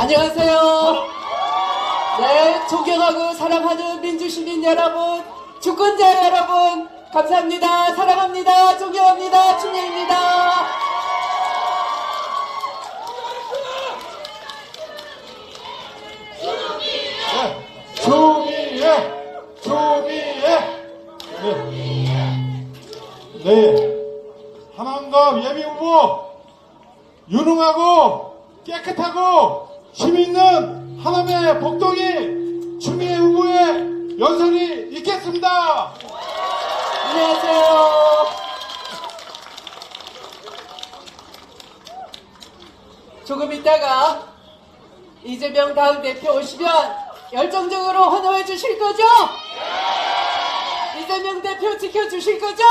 안녕하세요. 네, 존경하고 사랑하는 민주시민 여러분, 주권자 여러분, 감사합니다. 사랑합니다. 존경합니다. 춘혜입니다. 네, 하남갑 예비후보 유능하고 깨끗하고 힘있는 하남의 복동이 추미애 후보의 연설이 있겠습니다. 안녕하세요. 조금 있다가 이재명 다음 대표 오시면 열정적으로 환호해 주실 거죠? 이재명 대표 지켜주실 거죠?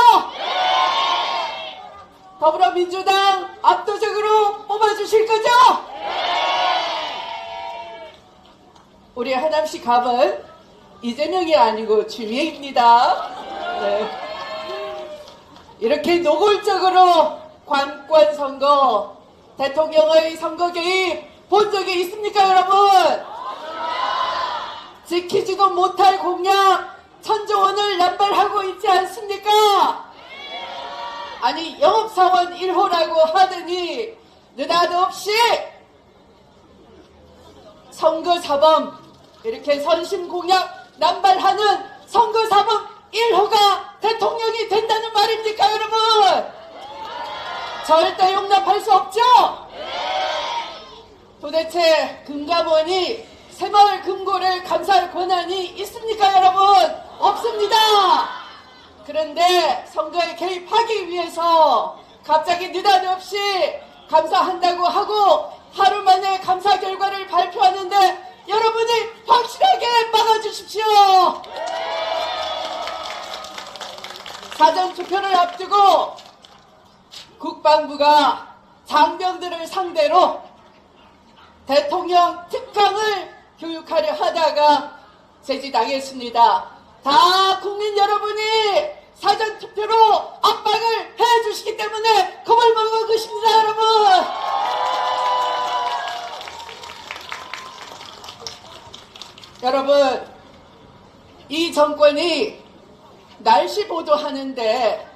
더불어민주당 압도적으로 뽑아주실 거죠? 우리 하남시 갑은 이재명이 아니고 추미애입니다. 네. 이렇게 노골적으로 관권 선거, 대통령의 선거 개입 본 적이 있습니까, 여러분? 지키지도 못할 공약 1,000조 원을 남발하고 있지 않습니까? 아니, 영업사원 1호라고 하더니 느닷없이 선거사범, 이렇게 선심 공약 남발하는 선거사범 1호가 대통령이 된다는 말입니까, 여러분? 절대 용납할 수 없죠? 도대체 금감원이 새마을 금고를 감사할 권한이 있습니까, 여러분? 없습니다. 그런데 선거에 개입하기 위해서 갑자기 느닷없이 감사한다고 하고 하루 만에 감사 결과를 발표하는데 여러분이 확실하게 막아주십시오. 사전투표를 앞두고 국방부가 장병들을 상대로 대통령 특강을 교육하려 하다가 제지당했습니다. 다 국민 여러분이 사전투표로 압박을 해주시기 때문에 겁을 먹은 것입니다, 여러분. 여러분, 이 정권이 날씨 보도하는데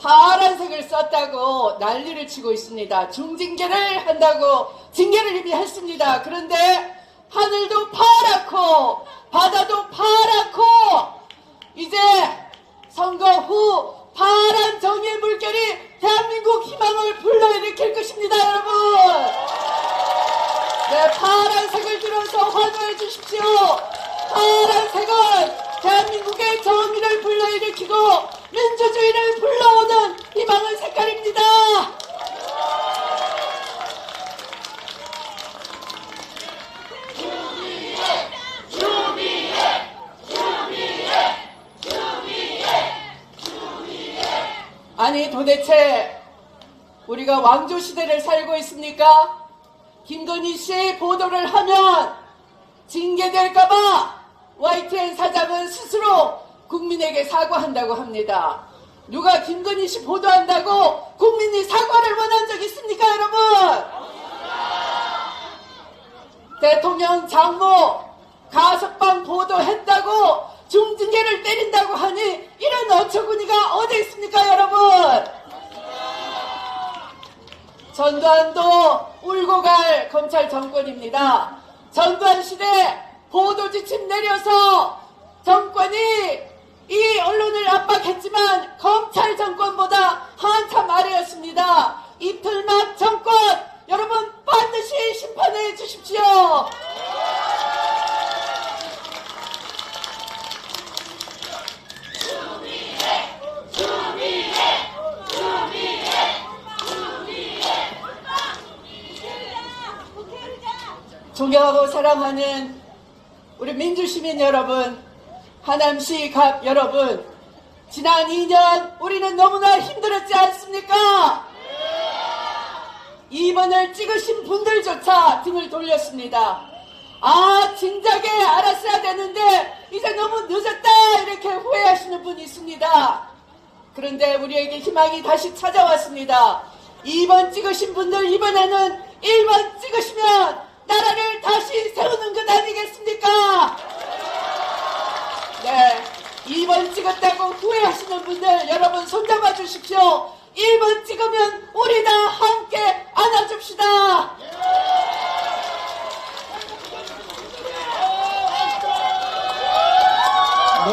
파란색을 썼다고 난리를 치고 있습니다. 중징계를 한다고 징계를 이미 했습니다. 그런데 하늘도 파랗고 바다도 파랗고 이제 선거 후 파란 정의의 물결이 대한민국 희망을 불러일으킬 것입니다, 여러분. 네, 파란색을 들어서 환호해 주십시오. 파란색은 대한민국의 정의를 불러일으키고 민주주의를 불러오는 희망의 색깔입니다. 아니, 도대체 우리가 왕조 시대를 살고 있습니까? 김건희 씨 보도를 하면 징계될까봐 YTN 사장은 스스로 국민에게 사과한다고 합니다. 누가 김건희 씨 보도한다고 국민이 사과를 원한 적 있습니까, 여러분? 대통령 장모 가석방 보도했다고 중징계를 때린다고 하니 이런 어처구니가 어디 있습니까, 여러분? 전두환도 울고 갈 검찰 정권입니다. 전두환 시대 보도 지침 내려서 정권이 이 언론을 압박했지만 검찰 정권보다 한참 아래였습니다. 이틀막 정권, 여러분 반드시 심판해 주십시오. 존경하고 사랑하는 우리 민주시민 여러분, 하남시 갑 여러분, 지난 2년 우리는 너무나 힘들었지 않습니까? 2번을 찍으신 분들조차 등을 돌렸습니다. 아, 진작에 알았어야 되는데 이제 너무 늦었다, 이렇게 후회하시는 분이 있습니다. 그런데 우리에게 희망이 다시 찾아왔습니다. 2번 찍으신 분들 이번에는 1번 찍으시면 나라를 안아주십시오. 1번 찍으면 우리 다 함께 안아줍시다. 네,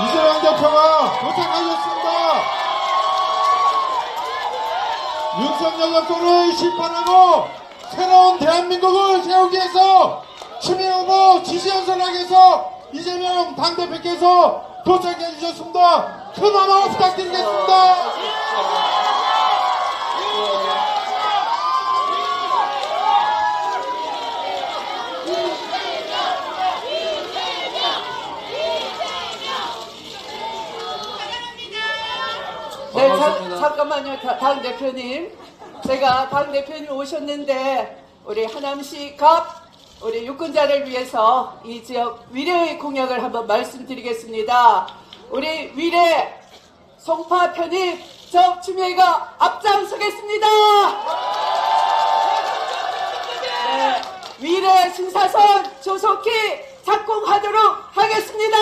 이재명 대표가 도착하셨습니다. 윤석열 정권을 심판하고 새로운 대한민국을 세우기 위해서 추미애 후보 지지연설하기위해서 이재명 당대표께서 도착해 주셨습니다. 큰 환호 부탁드리겠습니다. 네, 반갑습니다. 잠깐만요, 당대표님. 제가 당대표님 오셨는데, 우리 하남시 갑, 우리 유권자를 위해서 이 지역 위례의 공약을 한번 말씀드리겠습니다. 우리 위례 송파 편입 저 추미애가 앞장서겠습니다. 네, 위례 신사선 조속히 작공하도록 하겠습니다.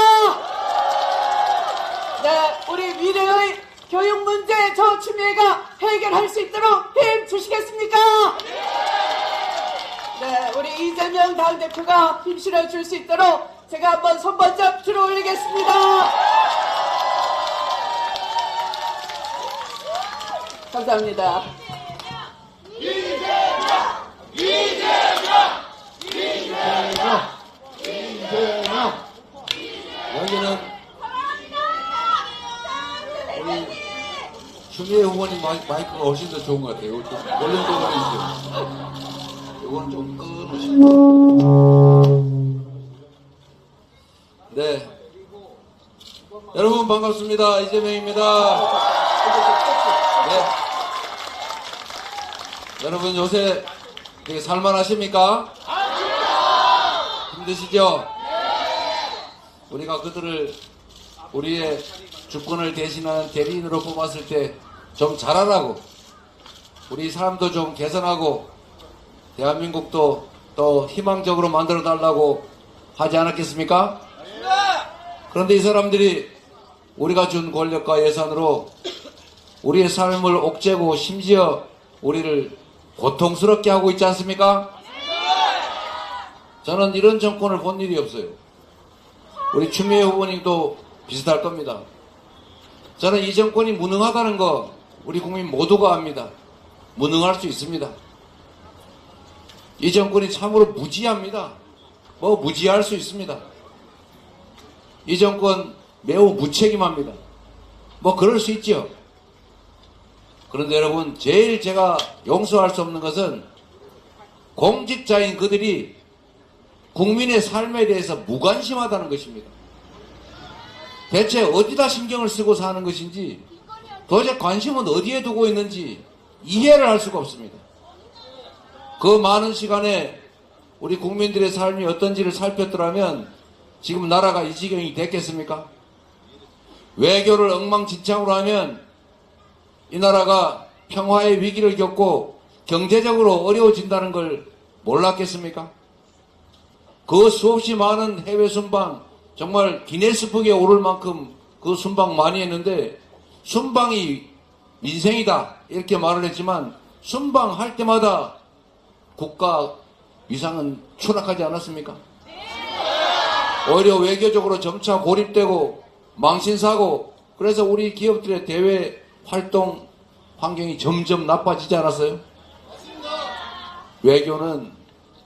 네, 우리 위례의 교육 문제 저 추미애가 해결할 수 있도록 힘 주시겠습니까? 네, 우리 이재명 당대표가 힘 실어줄 수 있도록 제가 한번 손번쩍 들어 올리겠습니다. 감사합니다. 이재명. 여기는 우리 추미애 후보님 마이크가 훨씬 더 좋은 것 같아요. 이거 좀 볼륨 좀 해주세요. 이거는 좀 끊으시고. 네. 여러분 반갑습니다. 이재명입니다. 네. 여러분 요새 되게 살만하십니까? 힘드시죠? 우리가 그들을 우리의 주권을 대신하는 대리인으로 뽑았을 때 좀 잘하라고, 우리 사람도 좀 개선하고 대한민국도 또 희망적으로 만들어 달라고 하지 않았겠습니까? 그런데 이 사람들이 우리가 준 권력과 예산으로 우리의 삶을 옥죄고 심지어 우리를 고통스럽게 하고 있지 않습니까? 저는 이런 정권을 본 일이 없어요. 우리 추미애 후보님도 비슷할 겁니다. 저는 이 정권이 무능하다는 거 우리 국민 모두가 압니다. 무능할 수 있습니다. 이 정권이 참으로 무지합니다. 무지할 수 있습니다. 이 정권 매우 무책임합니다. 그럴 수 있죠. 그런데 여러분, 제일 제가 용서할 수 없는 것은 공직자인 그들이 국민의 삶에 대해서 무관심하다는 것입니다. 대체 어디다 신경을 쓰고 사는 것인지, 도대체 관심은 어디에 두고 있는지 이해를 할 수가 없습니다. 그 많은 시간에 우리 국민들의 삶이 어떤지를 살폈더라면 지금 나라가 이 지경이 됐겠습니까? 외교를 엉망진창으로 하면 이 나라가 평화의 위기를 겪고 경제적으로 어려워진다는 걸 몰랐겠습니까? 그 수없이 많은 해외 순방, 정말 기네스북에 오를 만큼 그 순방 많이 했는데, 순방이 민생이다 이렇게 말을 했지만 순방할 때마다 국가 위상은 추락하지 않았습니까? 오히려 외교적으로 점차 고립되고 망신사고, 그래서 우리 기업들의 대외 활동 환경이 점점 나빠지지 않았어요? 외교는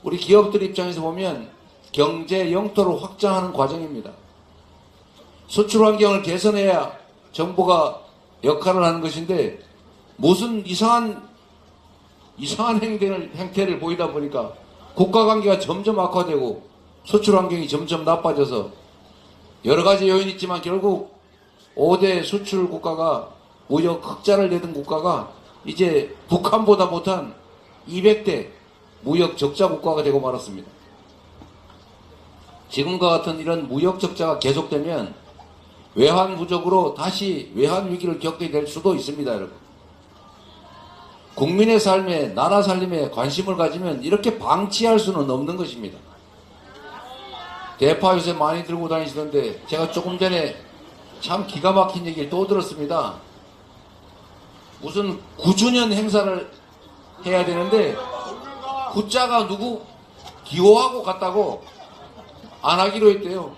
우리 기업들 입장에서 보면 경제 영토를 확장하는 과정입니다. 수출 환경을 개선해야 정부가 역할을 하는 것인데, 무슨 이상한 행태를 보이다 보니까 국가관계가 점점 악화되고 수출 환경이 점점 나빠져서 여러 가지 요인이 있지만 결국 5대 수출 국가가, 무역 흑자를 내던 국가가 이제 북한보다 못한 200대 무역 적자 국가가 되고 말았습니다. 지금과 같은 이런 무역 적자가 계속되면 외환 부족으로 다시 외환 위기를 겪게 될 수도 있습니다, 여러분. 국민의 삶에, 나라 살림에 관심을 가지면 이렇게 방치할 수는 없는 것입니다. 대파 요새 많이 들고 다니시던데 제가 조금 전에 참 기가 막힌 얘기를 또 들었습니다. 무슨 9주년 행사를 해야 되는데 구자가 누구 기호하고 갔다고 안 하기로 했대요.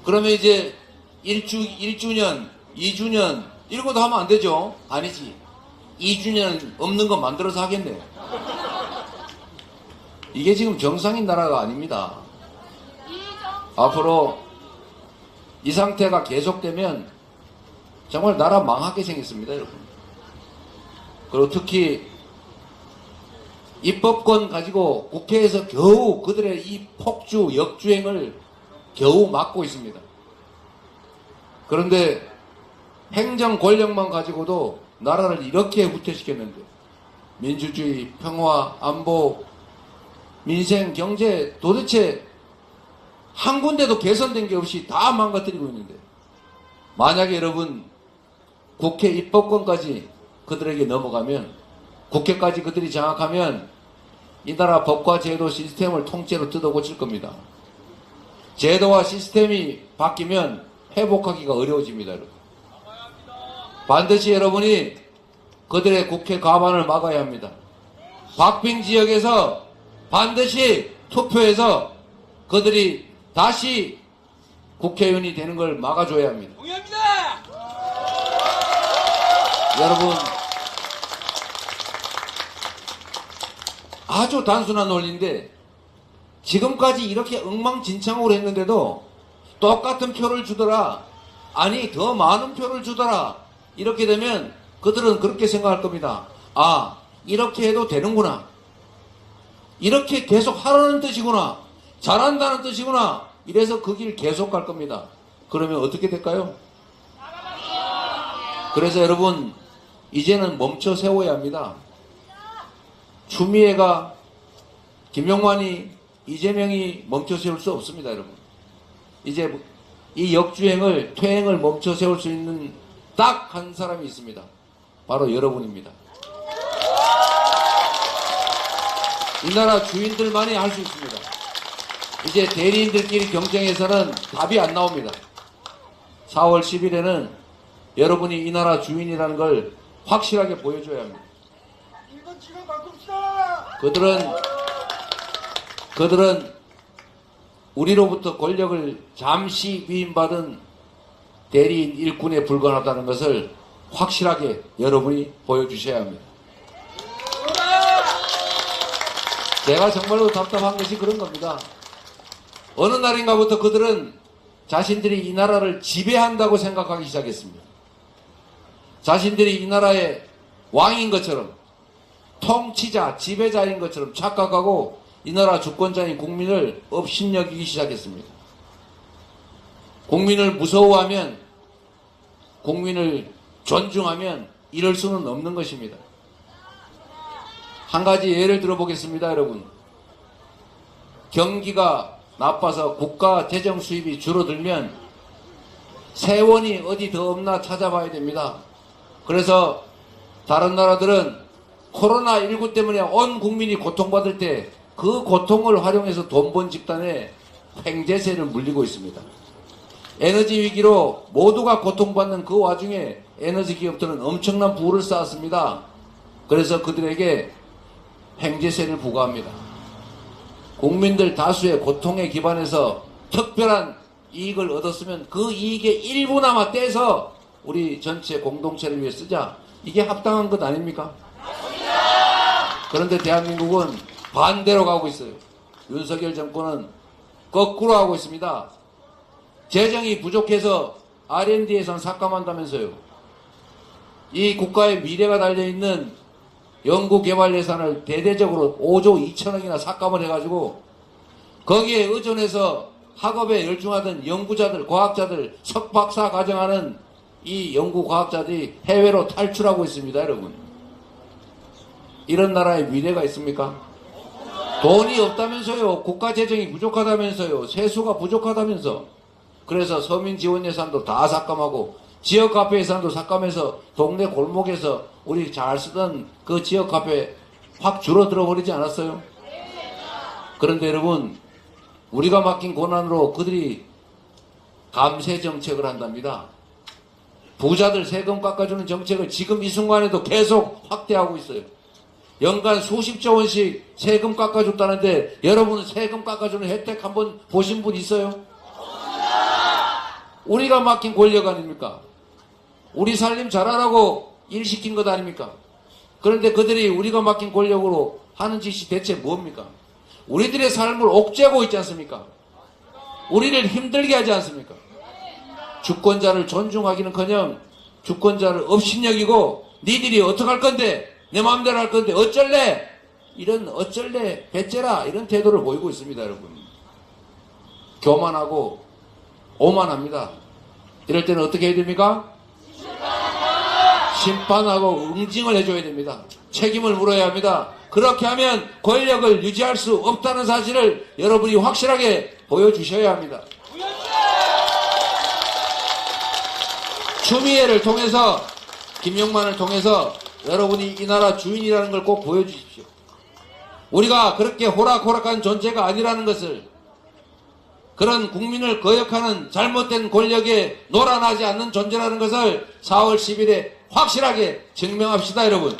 그러면 이제 1주년, 2주년 이런 것도 하면 안 되죠? 아니지. 2주년 없는 거 만들어서 하겠네. 이게 지금 정상인 나라가 아닙니다. 앞으로 이 상태가 계속되면 정말 나라 망하게 생겼습니다, 여러분. 그리고 특히 입법권 가지고 국회에서 겨우 그들의 이 폭주, 역주행을 겨우 막고 있습니다. 그런데 행정 권력만 가지고도 나라를 이렇게 후퇴시켰는데 민주주의, 평화, 안보, 민생, 경제 도대체 한 군데도 개선된 게 없이 다 망가뜨리고 있는데 만약에 여러분 국회 입법권까지 그들에게 넘어가면 국회까지 그들이 장악하면 이 나라 법과 제도 시스템을 통째로 뜯어고칠 겁니다. 제도와 시스템이 바뀌면 회복하기가 어려워집니다, 여러분. 반드시 여러분이 그들의 국회 과반을 막아야 합니다. 박빙 지역에서 반드시 투표해서 그들이 다시 국회의원이 되는 걸 막아줘야 합니다. 동의합니다. 여러분, 아주 단순한 논리인데 지금까지 이렇게 엉망진창으로 했는데도 똑같은 표를 주더라. 아니, 더 많은 표를 주더라. 이렇게 되면 그들은 그렇게 생각할 겁니다. 아, 이렇게 해도 되는구나. 이렇게 계속 하라는 뜻이구나. 잘한다는 뜻이구나. 이래서 그 길 계속 갈 겁니다. 그러면 어떻게 될까요? 그래서 여러분, 이제는 멈춰 세워야 합니다. 추미애가, 김용만이, 이재명이 멈춰 세울 수 없습니다, 여러분. 이제 이 역주행을, 퇴행을 멈춰 세울 수 있는 딱 한 사람이 있습니다. 바로 여러분입니다. 이 나라 주인들만이 할 수 있습니다. 이제 대리인들끼리 경쟁해서는 답이 안 나옵니다. 4월 10일에는 여러분이 이 나라 주인이라는 걸 확실하게 보여줘야 합니다. 이건 지금 바꿉시다. 그들은 우리로부터 권력을 잠시 위임받은 대리인 일꾼에 불과하다는 것을 확실하게 여러분이 보여주셔야 합니다. 제가 정말로 답답한 것이 그런 겁니다. 어느 날인가부터 그들은 자신들이 이 나라를 지배한다고 생각하기 시작했습니다. 자신들이 이 나라의 왕인 것처럼, 통치자, 지배자인 것처럼 착각하고 이 나라 주권자인 국민을 업신여기기 시작했습니다. 국민을 무서워하면, 국민을 존중하면 이럴 수는 없는 것입니다. 한 가지 예를 들어보겠습니다, 여러분. 경기가 나빠서 국가 재정 수입이 줄어들면 세원이 어디 더 없나 찾아봐야 됩니다. 그래서 다른 나라들은 코로나19 때문에 온 국민이 고통받을 때 그 고통을 활용해서 돈 번 집단에 횡재세를 물리고 있습니다. 에너지 위기로 모두가 고통받는 그 와중에 에너지 기업들은 엄청난 부를 쌓았습니다. 그래서 그들에게 횡재세를 부과합니다. 국민들 다수의 고통에 기반해서 특별한 이익을 얻었으면 그 이익의 일부나마 떼서 우리 전체 공동체를 위해 쓰자. 이게 합당한 것 아닙니까? 그런데 대한민국은 반대로 가고 있어요. 윤석열 정권은 거꾸로 하고 있습니다. 재정이 부족해서 R&D 예산 삭감한다면서요. 이 국가의 미래가 달려있는 연구개발 예산을 대대적으로 5조 2천억이나 삭감을 해가지고 거기에 의존해서 학업에 열중하던 연구자들, 과학자들, 석박사 과정하는 이 연구과학자들이 해외로 탈출하고 있습니다, 여러분. 이런 나라에 미래가 있습니까? 돈이 없다면서요. 국가 재정이 부족하다면서요. 세수가 부족하다면서. 그래서 서민 지원 예산도 다 삭감하고 지역 카페 예산도 삭감해서 동네 골목에서 우리 잘 쓰던 그 지역 카페 확 줄어들어 버리지 않았어요? 그런데 여러분, 우리가 맡긴 권한으로 그들이 감세 정책을 한답니다. 부자들 세금 깎아주는 정책을 지금 이 순간에도 계속 확대하고 있어요. 연간 수십조 원씩 세금 깎아줬다는데 여러분은 세금 깎아주는 혜택 한번 보신 분 있어요? 우리가 맡긴 권력 아닙니까? 우리 살림 잘하라고 일 시킨 것 아닙니까? 그런데 그들이 우리가 맡긴 권력으로 하는 짓이 대체 뭡니까? 우리들의 삶을 옥죄고 있지 않습니까? 우리를 힘들게 하지 않습니까? 주권자를 존중하기는커녕 주권자를 업신여기고 니들이 어떡할 건데 내 마음대로 할 건데 어쩔래? 이런 어쩔래 배째라 이런 태도를 보이고 있습니다. 여러분. 교만하고 오만합니다. 이럴 때는 어떻게 해야 됩니까? 심판하고 응징을 해줘야 됩니다. 책임을 물어야 합니다. 그렇게 하면 권력을 유지할 수 없다는 사실을 여러분이 확실하게 보여주셔야 합니다. 추미애를 통해서 김용만을 통해서 여러분이 이 나라 주인이라는 걸 꼭 보여주십시오. 우리가 그렇게 호락호락한 존재가 아니라는 것을 그런 국민을 거역하는 잘못된 권력에 놀아나지 않는 존재라는 것을 4월 10일에 확실하게 증명합시다 여러분.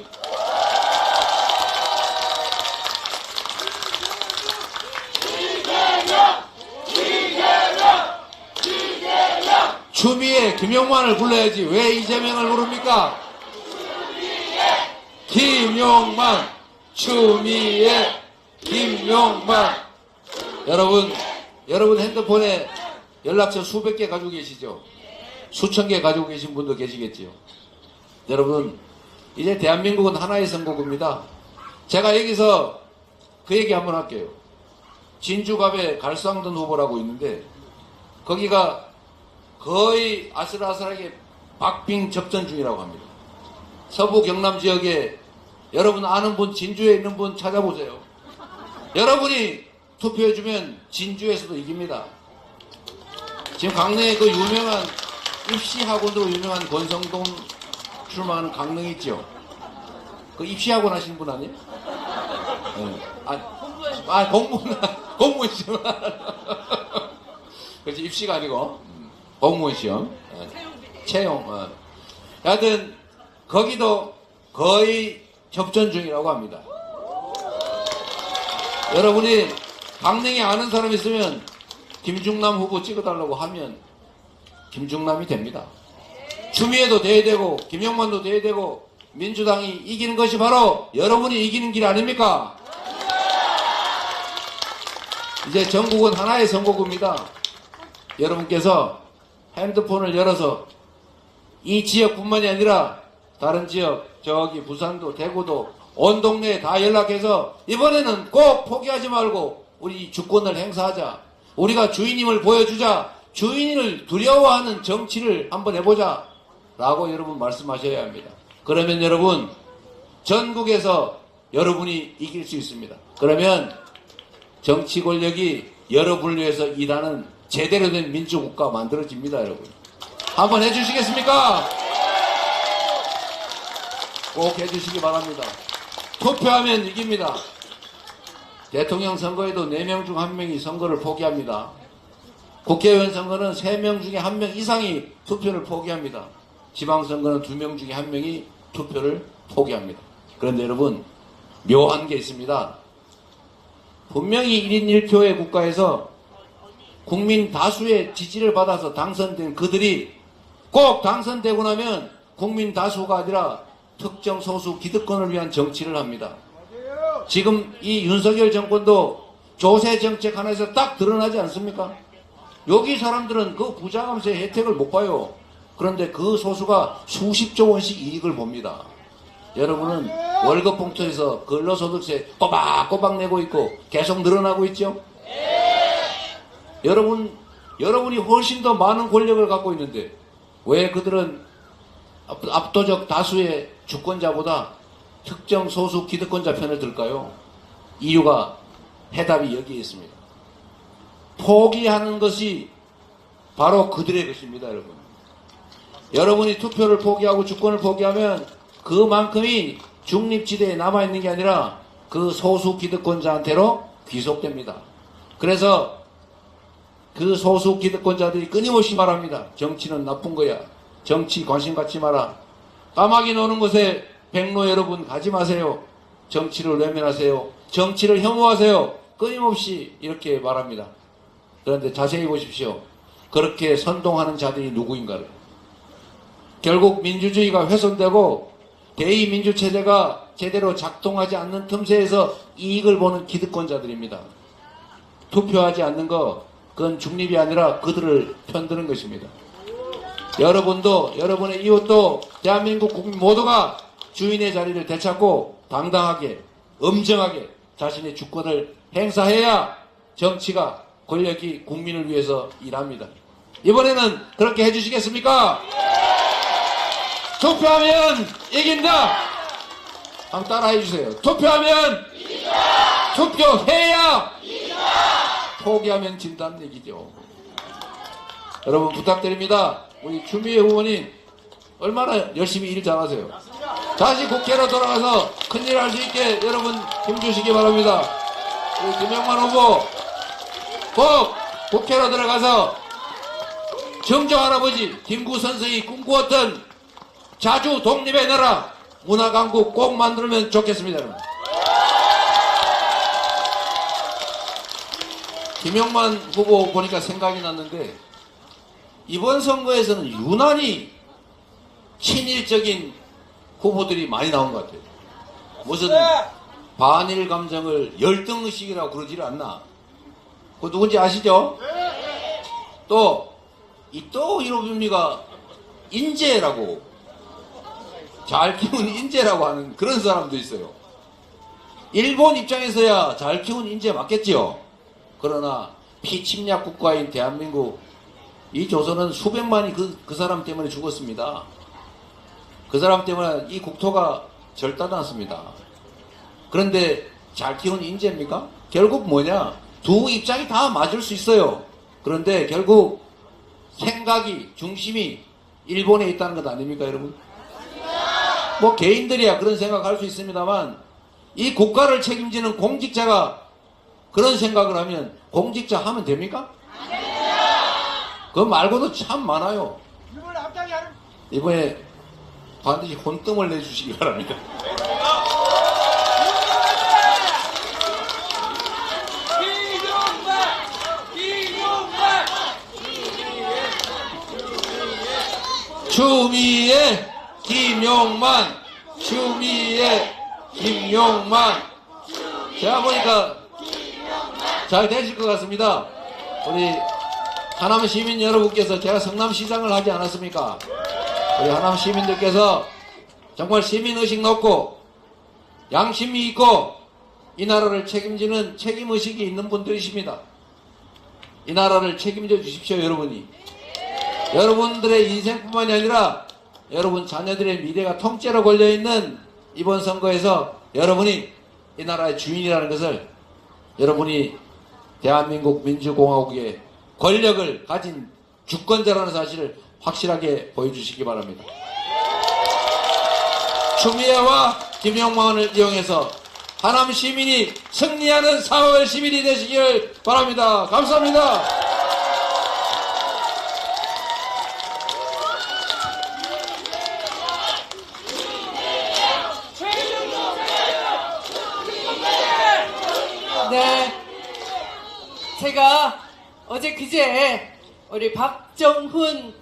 추미애 김용만을 불러야지 왜 이재명을 부릅니까? 김용만 추미애 김용만. 여러분 핸드폰에 연락처 수백 개 가지고 계시죠? 수천 개 가지고 계신 분도 계시겠지요. 여러분 이제 대한민국은 하나의 선거구입니다. 제가 여기서 그 얘기 한번 할게요. 진주갑에 갈수항던 후보라고 있는데 거기가 거의 아슬아슬하게 박빙 접전 중이라고 합니다. 서부 경남 지역에 여러분 아는 분 진주에 있는 분 찾아보세요. 여러분이 투표해주면 진주에서도 이깁니다. 지금 강릉에 그 유명한 입시학원으로 유명한 권성동 출마하는 강릉 있죠? 그 입시학원 하시는 분 아니에요? 네. 공무원 시험. 그렇지, 입시가 아니고 공무원 시험. 채용. 하여튼 거기도 거의 접전 중이라고 합니다. 여러분이 강릉에 아는 사람 있으면 김중남 후보 찍어달라고 하면 김중남이 됩니다. 추미애도 돼야 되고 김용만도 돼야 되고 민주당이 이기는 것이 바로 여러분이 이기는 길 아닙니까? 이제 전국은 하나의 선거구입니다. 여러분께서 핸드폰을 열어서 이 지역뿐만이 아니라 다른 지역 저기 부산도 대구도 온 동네에 다 연락해서 이번에는 꼭 포기하지 말고 우리 주권을 행사하자. 우리가 주인임을 보여주자. 주인을 두려워하는 정치를 한번 해보자 라고 여러분 말씀하셔야 합니다. 그러면 여러분 전국에서 여러분이 이길 수 있습니다. 그러면 정치 권력이 여러분을 위해서 일하는 제대로 된 민주국가 만들어집니다. 여러분 한번 해주시겠습니까? 꼭 해주시기 바랍니다. 투표하면 이깁니다. 대통령 선거에도 4명 중 1명이 선거를 포기합니다. 국회의원 선거는 3명 중에 1명 이상이 투표를 포기합니다. 지방선거는 2명 중에 1명이 투표를 포기합니다. 그런데 여러분 묘한 게 있습니다. 분명히 1인 1표의 국가에서 국민 다수의 지지를 받아서 당선된 그들이 꼭 당선되고 나면 국민 다수가 아니라 특정 소수 기득권을 위한 정치를 합니다. 지금 이 윤석열 정권도 조세 정책 하나에서 딱 드러나지 않습니까? 여기 사람들은 그 부자감세 혜택을 못 봐요. 그런데 그 소수가 수십조 원씩 이익을 봅니다. 여러분은 월급 봉투에서 근로소득세 꼬박꼬박 내고 있고 계속 늘어나고 있죠? 여러분이 훨씬 더 많은 권력을 갖고 있는데 왜 그들은 압도적 다수의 주권자보다 특정 소수 기득권자 편을 들까요? 이유가 해답이 여기에 있습니다. 포기하는 것이 바로 그들의 것입니다. 여러분이 투표를 포기하고 주권을 포기하면 그만큼이 중립지대에 남아있는 게 아니라 그 소수 기득권자한테로 귀속됩니다. 그래서 그 소수 기득권자들이 끊임없이 말합니다. 정치는 나쁜 거야. 정치 관심 갖지 마라. 까마귀 노는 곳에 백로 여러분 가지 마세요. 정치를 외면하세요. 정치를 혐오하세요. 끊임없이 이렇게 말합니다. 그런데 자세히 보십시오. 그렇게 선동하는 자들이 누구인가를. 결국 민주주의가 훼손되고 대의민주체제가 제대로 작동하지 않는 틈새에서 이익을 보는 기득권자들입니다. 투표하지 않는 거, 그건 중립이 아니라 그들을 편드는 것입니다. 여러분도, 여러분의 이웃도, 대한민국 국민 모두가 주인의 자리를 되찾고 당당하게, 엄정하게 자신의 주권을 행사해야 정치가, 권력이 국민을 위해서 일합니다. 이번에는 그렇게 해주시겠습니까? 투표하면 이긴다! 한번 따라해 주세요. 투표하면 이긴다! 투표해야 이긴다! 포기하면 진다는 얘기죠. 여러분 부탁드립니다. 우리 추미애 후보님 얼마나 열심히 일 잘하세요. 다시 국회로 돌아가서 큰일 할 수 있게 여러분 힘주시기 바랍니다. 우리 김영만 후보 꼭 국회로 들어가서 정정 할아버지 김구 선생이 꿈꾸었던 자주 독립의 나라 문화강국 꼭 만들면 좋겠습니다. 여러분. 김영만 후보 보니까 생각이 났는데 이번 선거에서는 유난히 친일적인 후보들이 많이 나온 것 같아요. 무슨 반일 감정을 열등의식이라고 그러질 않나. 그거 누군지 아시죠? 또 이놈이가 인재라고, 잘 키운 인재라고 하는 그런 사람도 있어요. 일본 입장에서야 잘 키운 인재 맞겠지요. 그러나 피침략 국가인 대한민국, 이 조선은 수백만이 그 사람 때문에 죽었습니다. 그 사람 때문에 이 국토가 절단났습니다. 그런데 잘 키운 인재입니까? 결국 뭐냐? 두 입장이 다 맞을 수 있어요. 그런데 결국 생각이, 중심이 일본에 있다는 것 아닙니까, 여러분? 뭐 개인들이야 그런 생각할 수 있습니다만 이 국가를 책임지는 공직자가 그런 생각을 하면 공직자 하면 됩니까? 그거 말고도 참 많아요. 이번에 반드시 혼뜸을 내주시기 바랍니다. 추미애 김용만, 추미애 김용만. 제가 보니까 잘 되실 것 같습니다. 우리 하남 시민 여러분께서, 제가 성남시장을 하지 않았습니까? 우리 하남 시민들께서 정말 시민의식 높고 양심이 있고 이 나라를 책임지는 책임의식이 있는 분들이십니다. 이 나라를 책임져 주십시오, 여러분이. 여러분들의 인생뿐만이 아니라 여러분 자녀들의 미래가 통째로 걸려있는 이번 선거에서 여러분이 이 나라의 주인이라는 것을, 여러분이 대한민국 민주공화국의 권력을 가진 주권자라는 사실을 확실하게 보여주시기 바랍니다. 추미애와 김용만을 이용해서 하남 시민이 승리하는 4월 10일이 되시길 바랍니다. 감사합니다. 네, 제가 어제 그제 우리 박정훈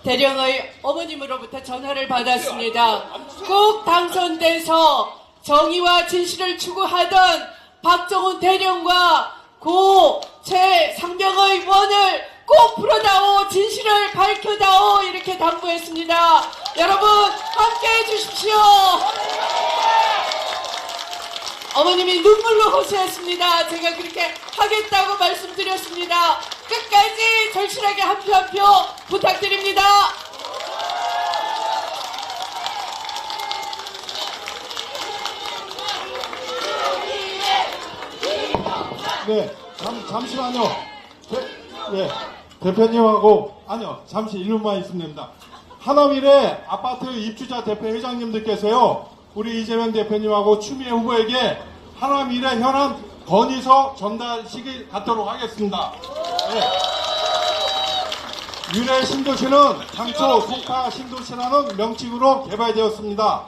대령의 어머님으로부터 전화를 받았습니다. 꼭 당선돼서 정의와 진실을 추구하던 박정훈 대령과 고 최상병의 원을 꼭 풀어다오, 진실을 밝혀다오, 이렇게 당부했습니다. 여러분 함께 해주십시오. 어머님이 눈물로 호소했습니다. 제가 그렇게 하겠다고 말씀드렸습니다. 끝까지 절실하게 한 표 한 표 부탁드립니다. 네, 잠시만요. 대표님하고, 아니요, 잠시 1분만 있습니다. 하남일의 아파트 입주자 대표 회장님들께서요, 우리 이재명 대표님하고 추미애 후보에게 하남일의 현안 건의서 전달 시기 갖도록 하겠습니다. 네. 유래 신도시는 당초 송파 신도시라는 명칭으로 개발되었습니다.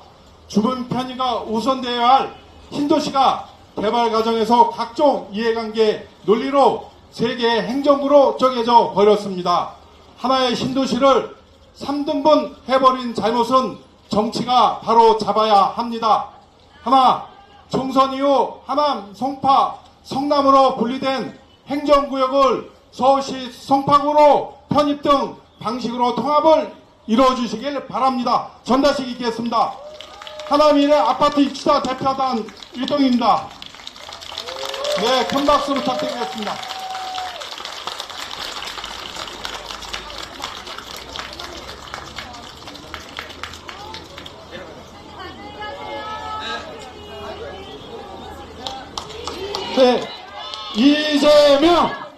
주변 편의가 우선되어야 할 신도시가 개발 과정에서 각종 이해관계 논리로 세계 행정부로 정해져 버렸습니다. 하나의 신도시를 3등분 해버린 잘못은 정치가 바로 잡아야 합니다. 하나, 총선 이후 하남, 송파, 성남으로 분리된 행정구역을 서울시 송파구로 편입 등 방식으로 통합을 이루어주시길 바랍니다. 전달식 있겠습니다. 하남일의 아파트 입주자 대표단 일동입니다. 네, 큰 박수 부탁드리겠습니다. 네, 이재명!